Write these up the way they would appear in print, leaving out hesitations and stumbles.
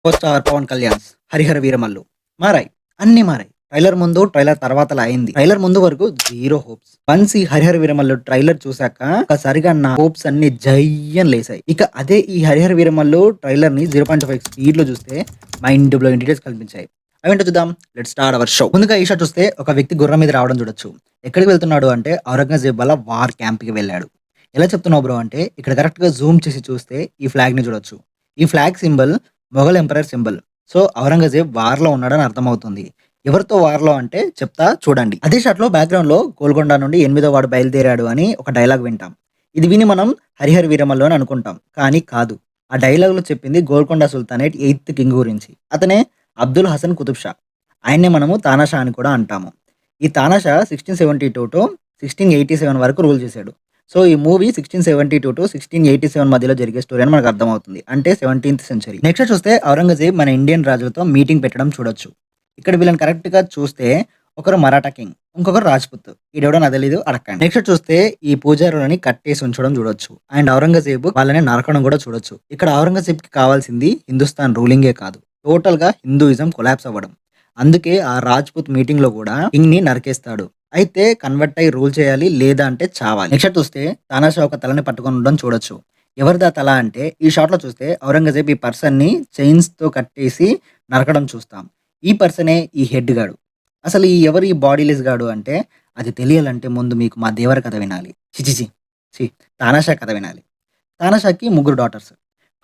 Star Pawan Kalyan's 'Harihara Veeramallu' మారాయి. అన్నీ మారాయి. ట్రైలర్ ముందు, ట్రైలర్ తర్వాతలా అయింది. ట్రైలర్ ముందు వరకు జీరో హోప్స్. వన్స్ ఈ 'హరిహర వీరమల్లు' ట్రైలర్ చూసాక ఒక్కసారిగా నా హోప్స్ అన్ని జయ్యని లేసాయి. ఇక అదే ఈ 'హరిహర వీరమల్లు' ట్రైలర్‌ని 0.5 స్పీడ్‌లో చూస్తే మైండ్ బ్లోయింగ్ డీటెయిల్స్ కనిపించాయి. అవేంటో చూద్దాం. Let's start our show. ముందుగా ఈ షాట్ చూస్తే ఒక వ్యక్తి గుర్రం మీద రావడం చూడొచ్చు. ఎక్కడికి వెళ్తున్నాడు అంటే ఔరంగజేబ్ వాళ్ళ వార్ క్యాంప్‌కి వెళ్ళాడు. ఎలా చెప్తున్నావు బ్రో అంటే ఇక్కడ కరెక్ట్‌గా జూమ్ చేసి చూస్తే ఈ ఫ్లాగ్‌ని చూడొచ్చు. ఈ flag symbol Mughal emperor symbol. So Aurangzeb వార్‌లో ఉన్నాడని అర్థమవుతుంది. ఎవరితో వార్‌లో అంటే చెప్తా చూడండి. అదే షాట్‌లో బ్యాక్‌గ్రౌండ్‌లో గోల్కొండ నుండి 8వ వాడు బయలుదేరాడు అని ఒక డైలాగ్ వింటాం. ఇది విని మనం 'హరిహర వీరమల్లు' అని అనుకుంటాం. కానీ కాదు. ఆ డైలాగ్‌లో చెప్పింది గోల్కొండ సుల్తానేట్ 8థ్ కింగ్ గురించి. అతనే అబ్దుల్ హసన్ కుతుబ్ షా. ఆయన్నే మనము తానాషా అని కూడా అంటాము. ఈ తానాషా 1672-1687 వరకు రూల్ చేశాడు. సో ఈ మూవీ 1672-1687 మధ్యలో జరిగే స్టోరీ అని మనకు అర్థమవుతుంది. అంటే 17th సెంచరీ. నెక్స్ట్ చూస్తే ఔరంగజేబ్ మన ఇండియన్ రాజులతో మీటింగ్ పెట్టడం చూడొచ్చు. ఇక్కడ వీళ్ళని కరెక్ట్‌గా చూస్తే ఒకరు మరాఠా కింగ్, ఇంకొకరు రాజ్‌పుత్. ఈడెవడో నాకు తెలీదు అడక్కండి. నెక్స్ట్ చూస్తే ఈ పూజారులని కట్టేసి ఉంచడం చూడొచ్చు. అండ్ ఔరంగజేబ్ వాళ్ళని నరకడం కూడా చూడొచ్చు. ఇక్కడ ఔరంగజేబ్‌కి కావాల్సింది హిందుస్థాన్ రూలింగే కాదు. టోటల్‌గా హిందూయిజం కొలాప్స్ అవ్వడం. అందుకే ఆ రాజ్‌పుత్ మీటింగ్‌లో కూడా కింగ్‌ని నరికేస్తాడు. అయితే కన్వర్ట్ అయ్యి రూల్ చేయాలి లేదా అంటే చావాలి. నెక్స్ట్ చూస్తే తానాషా ఒక తలని పట్టుకొని ఉండడం చూడొచ్చు. ఎవరిదా తల అంటే ఈ షాట్‌లో చూస్తే ఔరంగజేబ్ ఈ పర్సన్‌ని చైన్స్‌తో కట్టేసి నరకడం చూస్తాం. ఈ పర్సనే ఈ హెడ్ గాడు. అసలు ఈ ఎవరు ఈ బాడీలెస్ గాడు అంటే అది తెలియాలంటే ముందు మీకు మా దేవర కథ వినాలి. ఛీ! ఛీ! ఛీ! ఛీ! తానాషా కథ వినాలి. తానాషాకి ముగ్గురు డాటర్స్.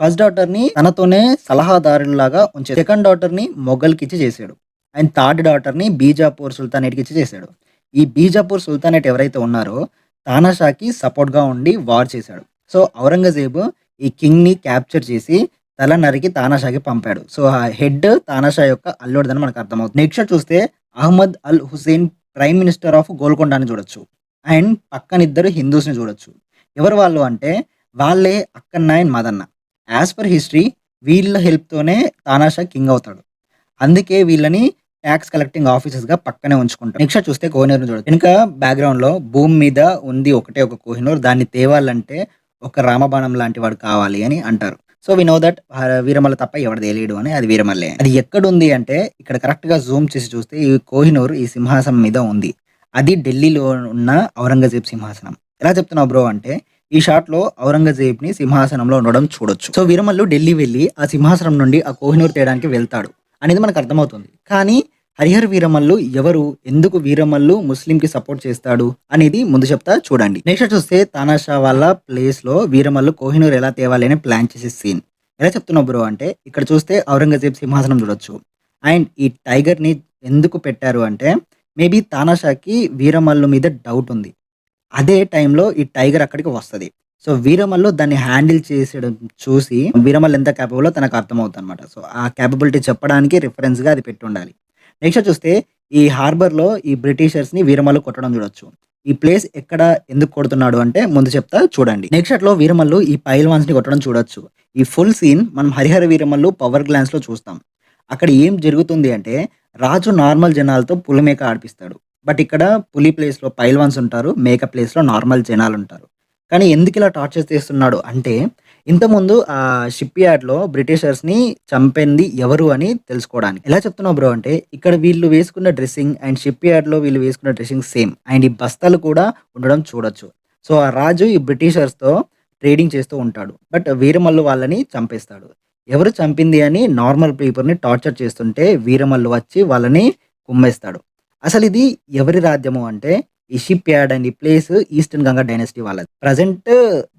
ఫస్ట్ డాటర్‌ని తనతోనే సలహాదారులాగా ఉంచాడు. సెకండ్ డాటర్‌ని మొఘల్‌కిచ్చి చేసాడు. అండ్ థర్డ్ డాటర్‌ని బీజాపూర్ సుల్తానేట్‌కిచ్చి చేసాడు. ఈ బీజాపూర్ సుల్తానేట్ ఎవరైతే ఉన్నారో తానాషాకి సపోర్ట్‌గా ఉండి వార్ చేశాడు. సో ఔరంగజేబు ఈ కింగ్‌ని క్యాప్చర్ చేసి తల నరికి తానాషాకి పంపాడు. సో ఆ హెడ్ తానాషా యొక్క అల్లుడిదని మనకు అర్థమవుతుంది. నెక్స్ట్ చూస్తే Ahmed Al Hussain prime minister of Golconda అని చూడొచ్చు. అండ్ పక్కన ఇద్దరు హిందూస్‌ని చూడొచ్చు. ఎవరు వాళ్ళు అంటే వాళ్ళే Akkanna and Madanna. As per history వీళ్ళ హెల్ప్‌తోనే తానాషా కింగ్ అవుతాడు. అందుకే వీళ్ళని టాక్స్ కలెక్టింగ్ ఆఫీసర్స్‌గా పక్కనే ఉంచుకుంటారు. నెక్స్ట్ చూస్తే కోహినూర్‌ని చూడొచ్చు. వెనుక బ్యాక్‌గ్రౌండ్‌లో భూమి మీద ఉంది ఒకటే ఒక కోహినూర్. దాన్ని తేవాలంటే ఒక రామబాణం లాంటి వాడు కావాలి అని అంటారు. So we know that Veeramallu తప్ప ఎవడు తేలేడు అని అది వీరమల్లే. అది ఎక్కడుంది అంటే ఇక్కడ కరెక్ట్‌గా జూమ్ చేసి చూస్తే ఈ కోహినూర్ ఈ సింహాసనం మీద ఉంది. అది ఢిల్లీలో ఉన్న ఔరంగజేబ్ సింహాసనం. ఎలా చెప్తున్నావు బ్రో అంటే ఈ షాట్‌లో ఔరంగజేబ్‌ని సింహాసనంలో ఉండడం చూడొచ్చు. సో వీరమల్లు ఢిల్లీ వెళ్లి ఆ సింహాసనం నుండి ఆ కోహినూర్ తేడానికి వెళ్తాడు అనేది మనకు అర్థమవుతుంది. కానీ 'హరిహర వీరమల్లు' ఎవరు? ఎందుకు వీరమల్లు ముస్లింకి సపోర్ట్ చేస్తాడు? అనేది ముందు చెప్తా చూడండి. నెక్స్ట్ చూస్తే తానాషా వాళ్ళ ప్లేస్‌లో వీరమల్లు కోహినూర్ ఎలా తేవాలి అని ప్లాన్ చేసే సీన్. ఎలా చెప్తున్నావు బ్రో అంటే ఇక్కడ చూస్తే ఔరంగజేబ్ సింహాసనం చూడొచ్చు. అండ్ ఈ టైగర్‌ని ఎందుకు పెట్టారు అంటే మేబీ తానాషాకి వీరమల్లు మీద డౌట్ ఉంది. అదే టైంలో ఈ టైగర్ అక్కడికి వస్తది. సో వీరమల్లు దాన్ని హ్యాండిల్ చేసేయడం చూసి వీరమల్లు ఎంత కేపబులో తనకు అర్థమవుతుందన్నమాట. సో ఆ కేపబిలిటీ చెప్పడానికి రిఫరెన్స్‌గా అది పెట్టుండాలి. నెక్స్ట్ చూస్తే ఈ హార్బర్‌లో ఈ బ్రిటిషర్స్‌ని వీరమల్లు కొట్టడం చూడొచ్చు. ఈ ప్లేస్ ఎక్కడ ఎందుకు కొడుతున్నాడు అంటే ముందు చెప్తా చూడండి. నెక్స్ట్ షాట్‌లో వీరమల్లు ఈ పైల్వాన్స్‌ని కొట్టడం చూడొచ్చు. ఈ ఫుల్ సీన్ మనం 'హరిహర వీరమల్లు' పవర్ గ్లాన్స్‌లో చూస్తాం. అక్కడ ఏం జరుగుతుంది అంటే రాజు నార్మల్ జనాలతో పులిమేక ఆడిపిస్తాడు. బట్ ఇక్కడ పులి ప్లేస్‌లో పైల్వాన్స్ ఉంటారు. మేక ప్లేస్‌లో నార్మల్ జనాలుంటారు. కానీ ఎందుకిలా టార్చర్ చేస్తున్నాడు అంటే ఇంతకుముందు ఆ షిప్ యార్డ్‌లో బ్రిటిషర్స్‌ని చంపింది ఎవరు అని తెలుసుకోవడానికి. ఎలా చెప్తున్నావు బ్రో అంటే ఇక్కడ వీళ్ళు వేసుకున్న డ్రెస్సింగ్ అండ్ షిప్ యార్డ్‌లో వీళ్ళు వేసుకున్న డ్రెస్సింగ్ సేమ్. అండ్ ఈ బస్తాలు కూడా ఉండడం చూడొచ్చు. సో ఆ రాజు ఈ బ్రిటిషర్స్‌తో ట్రేడింగ్ చేస్తూ ఉంటాడు. బట్ వీరమల్లు వాళ్ళని చంపేస్తాడు. ఎవరు చంపింది అని నార్మల్ పీపుల్‌ని టార్చర్ చేస్తుంటే వీరమల్లు వచ్చి వాళ్ళని కుమ్మేస్తాడు. అసలిది ఎవరి రాజ్యము అంటే ఈ షిప్ యార్డ్ అండ్ ఈ ప్లేస్ ఈస్టర్న్ గంగా డైనస్టీ వాళ్ళది. ప్రెజెంట్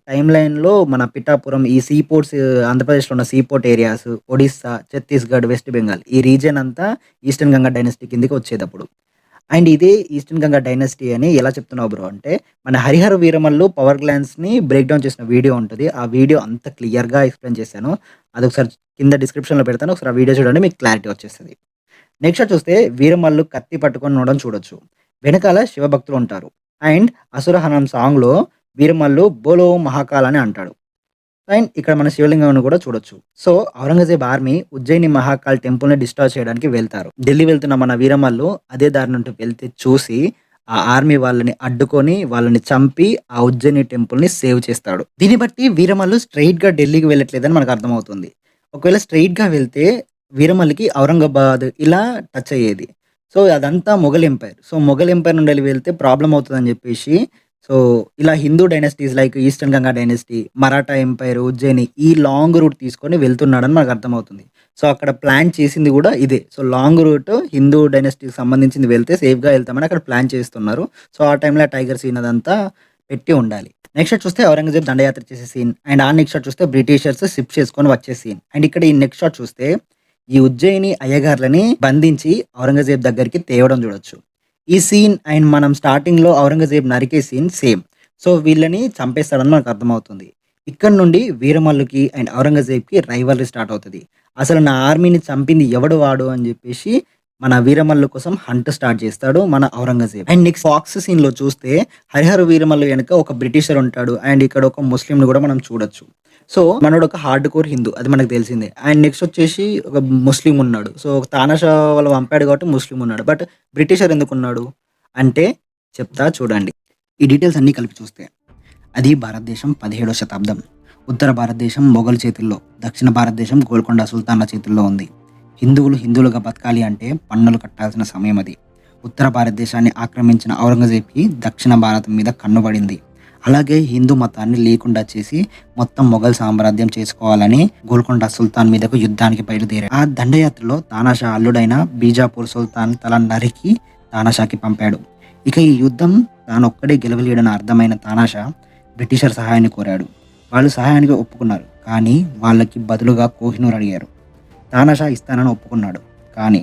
టైమ్ లైన్‌లో మన పిఠాపురం ఈ సీ పోర్ట్స్ ఆంధ్రప్రదేశ్‌లో ఉన్న sea port areas, Odisha, Chhattisgarh, west Bengal ఈ రీజియన్ అంతా ఈస్టర్న్ గంగా డైనస్టీ కిందకి వచ్చేదప్పుడు. అండ్ ఇదే ఈస్టర్న్ గంగా డైనస్టీ అని ఎలా చెప్తున్నావు బ్రో అంటే మన 'హరిహర వీరమల్లు' పవర్ గ్లాన్స్‌ని బ్రేక్ డౌన్ చేసిన వీడియో ఉంటది. ఆ వీడియో అంత క్లియర్‌గా ఎక్స్‌ప్లెయిన్ చేశాను. అదొకసారి కింద డిస్క్రిప్షన్‌లో పెడతాను. ఒకసారి ఆ వీడియో చూడండి మీకు క్లారిటీ వచ్చేస్తది. నెక్స్ట్ చూస్తే వీరమల్లు కత్తి పట్టుకొని ఉండడం చూడొచ్చు. వెనకాల శివభక్తులు ఉంటారు. అండ్ 'అసురహనం' సాంగ్‌లో వీరమల్లు 'బోలో మహాకాల్' అని అంటాడు. అండ్ ఇక్కడ మన శివలింగంను కూడా చూడొచ్చు. సో ఔరంగజేబ్ ఆర్మీ ఉజ్జయిని మహాకాల్ టెంపుల్‌ని డిస్ట్రాయ్ చేయడానికి వెళ్తారు. ఢిల్లీ వెళ్తున్న మన వీరమల్లు అదే దారి నుండి వెళ్తే చూసి ఆ ఆర్మీ వాళ్ళని అడ్డుకొని వాళ్ళని చంపి ఆ ఉజ్జయిని టెంపుల్‌ని సేవ్ చేస్తాడు. దీన్ని బట్టి వీరమల్లు స్ట్రెయిట్‌గా ఢిల్లీకి వెళ్ళట్లేదని మనకు అర్థమవుతుంది. ఒకవేళ స్ట్రెయిట్‌గా వెళ్తే వీరమల్లికి ఔరంగాబాద్ ఇలా టచ్ అయ్యేది. సో, అదంతా Mughal empire. So, Mughal empire నుండెళ్ళి వెళ్తే ప్రాబ్లమ్ అవుతదని జెప్పేసి, సో, ఇలా Hindu dynasties like eastern Ganga dynasty, Maratha empire, Ujjaini ఈ లాంగ్ రూట్ తీసుకొని వెళ్తున్నాడని మనకర్థమవుతుంది. సో, అక్కడ ప్లాన్ చేసింది గూడా ఇదే. సో, లాంగ్ రూట్ హిందూ డైనస్టీకి సంబంధించింది వెళ్తే సేఫ్‌గా ఎళ్తామని అక్కడ ప్లాన్ చేస్తున్నారు. సో, ఆ టైంలో టైగర్ సీన్ అదంతా పెట్టి ఉండాలి. నెక్స్ట్ షాట్ చూస్తే ఔరంగజేబ్ దండయాత్ర చేసే సీన్ అండ్ ఆ నెక్స్ట్ షాట్ చూస్తే బ్రిటిషర్స్ షిప్ చేసుకొని వచ్చే సీన్. అండ్ ఇక్కడ ఈ నెక్స్ట్ షాట్ చూస్తే ఈ ఉజ్జయిని అయ్యగార్లని బంధించి ఔరంగజేబ్ దగ్గరికి తేవడం చూడొచ్చు. ఈ సీన్ అండ్ మనం స్టార్టింగ్‌లో ఔరంగజేబ్ నరికే సీన్ సేమ్. సో, వీళ్ళని చంపేస్తాడని మనకు అర్థమవుతుంది. ఇక్కడ నుండి వీరమల్లుకి అండ్ ఔరంగజేబ్‌కి రైవల్రీ స్టార్ట్ అవుతది. అసలు నా ఆర్మీని చంపింది ఎవడు వాడు అని చెప్పేసి మన వీరమల్లు కోసం హంట్ స్టార్ట్ చేస్తాడు మన ఔరంగజేబ్. అండ్ నెక్స్ట్ ఫాక్స్ సీన్‌లో చూస్తే హరిహర వీరమల్లు వెనక ఒక బ్రిటిషర్ ఉంటాడు. అండ్ ఇక్కడ ఒక ముస్లింని కూడా మనం చూడొచ్చు. సో, మనోడు ఒక హార్డ్ కోర్ హిందూ అది మనకు తెలిసిందే. అండ్ నెక్స్ట్ వచ్చేసి ఒక ముస్లిం ఉన్నాడు. సో, తానాషా వాళ్ళు పంపాడు కాబట్టి ముస్లిం ఉన్నాడు. బట్ బ్రిటిషర్ ఎందుకున్నాడు? అంటే చెప్తా చూడండి. ఈ డీటెయిల్స్ అన్నీ కలిపి చూస్తే అది భారతదేశం 17వ శతాబ్దం. ఉత్తర భారతదేశం మొఘల్ చేతుల్లో, దక్షిణ భారతదేశం గోల్కొండ సుల్తాన్ల చేతుల్లో ఉంది. హిందువులు హిందువులుగా బతకాలి అంటే పన్నులు కట్టాల్సిన సమయం అది. ఉత్తర భారతదేశాన్ని ఆక్రమించిన ఔరంగజేబ్‌కి దక్షిణ భారతం మీద కన్నుబడింది. అలాగే హిందూ మతాన్ని లేకుండా చేసి మొత్తం మొఘల్ సామ్రాజ్యం చేసుకోవాలని గోల్కొండ సుల్తాన్ మీదకు యుద్ధానికి బయలుదేరాడు. ఆ దండయాత్రలో తానాషా అల్లుడైన బీజాపూర్ సుల్తాన్ తల నరికి తానాషాకి పంపాడు. ఇక ఈ యుద్ధం తానొక్కడే గెలవలేడని అర్థమైన తానాషా బ్రిటిషర్ సహాయాన్ని కోరాడు. వాళ్ళు సహాయానికి ఒప్పుకున్నారు. కానీ వాళ్ళకి బదులుగా కోహినూర్ అడిగారు. తానాషా ఇస్తానని ఒప్పుకున్నాడు. కానీ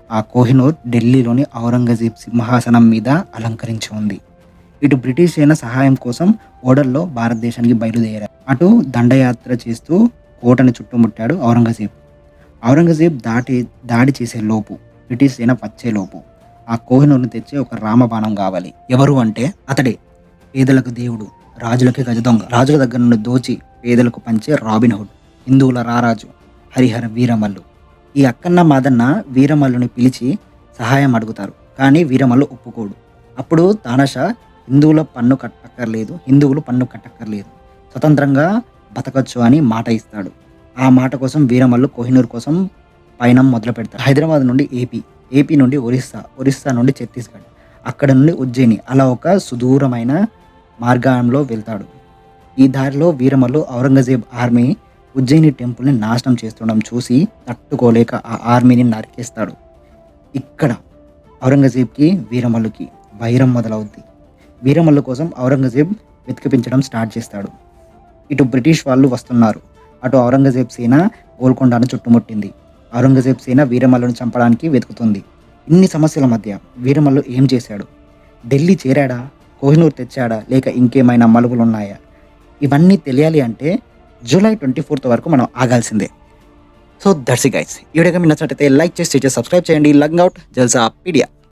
ఆ కోహినూర్ ఢిల్లీలోని ఔరంగజేబ్ సింహాసనం మీద అలంకరించి ఉంది. ఇటు బ్రిటిష్ సేన సహాయం కోసం ఓడల్లో భారతదేశానికి బయలుదేరారు. అటు దండయాత్ర చేస్తూ కోటని చుట్టుముట్టాడు ఔరంగజేబ్. ఔరంగజేబ్ దాడి చేసే లోపు, బ్రిటిష్ సేన వచ్చేలోపు ఆ కోహినూర్ని తెచ్చే ఒక రామబాణం కావాలి. ఎవరు అంటే అతడే, పేదలకు దేవుడు, రాజులకి గజదొంగ, రాజుల దగ్గర నుండి దోచి పేదలకు పంచే రాబిన్ హుడ్, హిందువుల రారాజు హరిహర వీరమల్లు. ఈ అక్కన్న మాదన్న వీరమల్లుని పిలిచి సహాయం అడుగుతారు. కానీ వీరమల్లు ఒప్పుకోడు. అప్పుడు తానాషా హిందువులు పన్ను కట్టక్కర్లేదు, స్వతంత్రంగా బతకచ్చు అని మాట ఇస్తాడు. ఆ మాట కోసం వీరమల్లు కోహినూర్ కోసం పయనం మొదలు పెడతాడు. హైదరాబాద్ నుండి ఏపీ నుండి ఒరిస్సా నుండి ఛత్తీస్గఢ్, అక్కడ నుండి ఉజ్జయిని, అలా ఒక సుదూరమైన మార్గంలో వెళ్తాడు. ఈ దారిలో వీరమల్లు ఔరంగజేబ్ ఆర్మీ ఉజ్జయిని టెంపుల్ని నాశనం చేస్తుండడం చూసి తట్టుకోలేక ఆ ఆర్మీని నరికేస్తాడు. ఇక్కడ ఔరంగజేబ్కి వీరమల్లుకి వైరం మొదలవుద్ది. వీరమల్లు కోసం ఔరంగజేబ్ వెతికిపించడం స్టార్ట్ చేస్తాడు. ఇటు బ్రిటిష్ వాళ్ళు వస్తున్నారు. అటు ఔరంగజేబ్ సేన గోల్కొండను చుట్టుముట్టింది. ఔరంగజేబ్ సేన వీరమల్లును చంపడానికి వెతుకుతుంది. ఇన్ని సమస్యల మధ్య వీరమల్లు ఏం చేశాడు? ఢిల్లీ చేరాడా? కోహినూర్ తెచ్చాడా? లేక ఇంకేమైనా మలుపులున్నాయా? ఇవన్నీ తెలియాలి అంటే జూలై 24th వరకు మనం ఆగాల్సిందే. So that's it guys. ఈ వీడియో మీకు నచ్చినట్లయితే లైక్ చేసి సబ్స్క్రైబ్ చేయండి. లంగ్ అవుట్ జల్సా పీడియా.